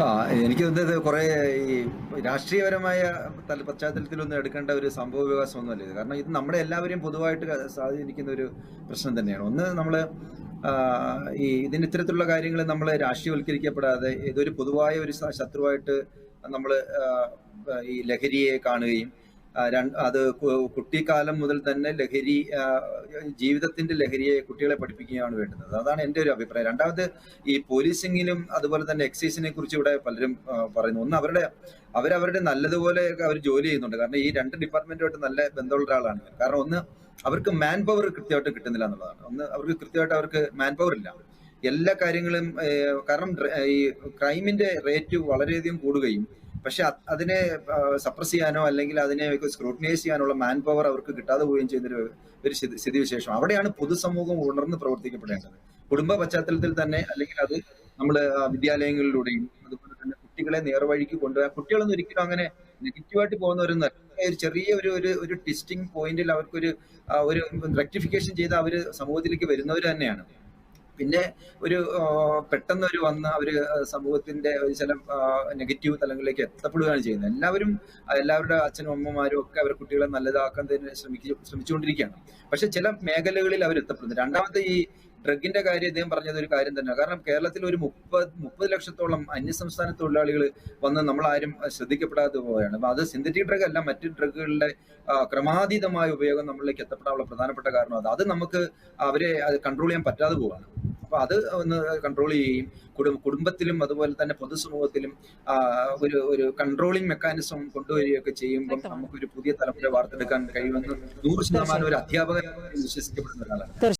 ആ എനിക്ക് തോന്നുന്നത് കുറെ ഈ രാഷ്ട്രീയപരമായ പശ്ചാത്തലത്തിലൊന്നും എടുക്കേണ്ട ഒരു സംഭവ വികാസം ഒന്നുമല്ല ഇത്. കാരണം ഇത് നമ്മുടെ എല്ലാവരെയും പൊതുവായിട്ട് സ്വാധീനിക്കുന്ന ഒരു പ്രശ്നം തന്നെയാണ്. ഒന്ന് നമ്മള് ഈ ഇതിന് ഇത്തരത്തിലുള്ള കാര്യങ്ങൾ നമ്മൾ രാഷ്ട്രീയവൽക്കരിക്കപ്പെടാതെ ഇതൊരു പൊതുവായ ഒരു ശത്രുവായിട്ട് നമ്മൾ ഈ ലഹരിയെ കാണുകയും അത് കുട്ടിക്കാലം മുതൽ തന്നെ ജീവിതത്തിന്റെ ലഹരിയെ കുട്ടികളെ പഠിപ്പിക്കുകയാണ് വേണ്ടുന്നത്. അതാണ് എൻ്റെ ഒരു അഭിപ്രായം. രണ്ടാമത് ഈ പോലീസിങ്ങിലും അതുപോലെ തന്നെ എക്സൈസിനെ കുറിച്ച് ഇവിടെ പലരും പറയുന്നു. ഒന്ന് അവരവരുടെ നല്ലതുപോലെ അവർ ജോലി ചെയ്യുന്നുണ്ട്. കാരണം ഈ രണ്ട് ഡിപ്പാർട്ട്മെന്റുമായിട്ട് നല്ല ബന്ധമുള്ള ഒരാളാണ് ഞാൻ. കാരണം ഒന്ന് അവർക്ക് മാൻ പവർ കൃത്യമായിട്ട് കിട്ടുന്നില്ല എന്നുള്ളതാണ്. ഒന്ന് അവർക്ക് കൃത്യമായിട്ട് അവർക്ക് മാൻ പവർ ഇല്ല എല്ലാ കാര്യങ്ങളും. കാരണം ഈ ക്രൈമിന്റെ റേറ്റ് വളരെയധികം കൂടുകയും പക്ഷെ അതിനെ സപ്രസ് ചെയ്യാനോ അല്ലെങ്കിൽ അതിനെ സ്ക്രൂട്ടിനൈസ് ചെയ്യാനുള്ള മാൻ പവർ അവർക്ക് കിട്ടാതെ പോവുകയും ചെയ്യുന്നൊരു സ്ഥിതിവിശേഷം. അവിടെയാണ് പൊതുസമൂഹം ഉണർന്ന് പ്രവർത്തിക്കപ്പെടേണ്ടത്. കുടുംബ പശ്ചാത്തലത്തിൽ തന്നെ, അല്ലെങ്കിൽ അത് നമ്മൾ വിദ്യാലയങ്ങളിലൂടെയും അതുപോലെ തന്നെ കുട്ടികളെ നേർവഴിക്ക് കൊണ്ടുപോകാൻ. കുട്ടികളൊന്നും ഒരിക്കലും അങ്ങനെ നെഗറ്റീവായിട്ട് പോകുന്നവരൊന്നും ഒരു ചെറിയ ഒരു ട്വിസ്റ്റിംഗ് പോയിന്റിൽ അവർക്കൊരു ഒരു റെക്ടിഫിക്കേഷൻ ചെയ്ത് അവര് സമൂഹത്തിലേക്ക് വരുന്നവർ തന്നെയാണ്. പിന്നെ ഒരു പെട്ടെന്ന് ഒരു വന്ന് അവര് സമൂഹത്തിന്റെ ഒരു ചില നെഗറ്റീവ് തലങ്ങളിലേക്ക് എത്തപ്പെടുകയാണ് ചെയ്യുന്നത്. എല്ലാവരുടെ അച്ഛനും അമ്മമാരും ഒക്കെ അവരുടെ കുട്ടികളെ നല്ലതാക്കാൻ ശ്രമിച്ചുകൊണ്ടിരിക്കുകയാണ്. പക്ഷെ ചില മേഖലകളിൽ അവർ എത്തപ്പെടുന്നു. രണ്ടാമത്തെ ഈ ഡ്രഗിന്റെ കാര്യം ഇദ്ദേഹം പറഞ്ഞത് ഒരു കാര്യം തന്നെയാണ്. കാരണം കേരളത്തിൽ ഒരു 30 ലക്ഷത്തോളം അന്യസംസ്ഥാന തൊഴിലാളികൾ വന്ന് നമ്മളാരും ശ്രദ്ധിക്കപ്പെടാതെ പോവുകയാണ്. അപ്പൊ അത് സിന്തറ്റിക് ഡ്രഗ് അല്ല, മറ്റ് ഡ്രഗുകളുടെ ക്രമാതീതമായ ഉപയോഗം നമ്മളിലേക്ക് എത്തപ്പെടാനുള്ള പ്രധാനപ്പെട്ട കാരണം അത് നമുക്ക് അവരെ അത് കൺട്രോൾ ചെയ്യാൻ പറ്റാതെ പോവുകയാണ്. അപ്പൊ അത് ഒന്ന് കൺട്രോൾ ചെയ്യുകയും കുടുംബത്തിലും അതുപോലെ തന്നെ പൊതുസമൂഹത്തിലും ഒരു കൺട്രോളിംഗ് മെക്കാനിസം കൊണ്ടുവരികയൊക്കെ ചെയ്യുമ്പോൾ വ്യക്തമാണ്. നമുക്കൊരു പുതിയ തലമുറ വാർത്തെടുക്കാൻ കഴിയുമെന്ന് 100% ഒരു അധ്യാപകൻ വിശ്വസിക്കപ്പെടുന്ന ഒരാളാണ്.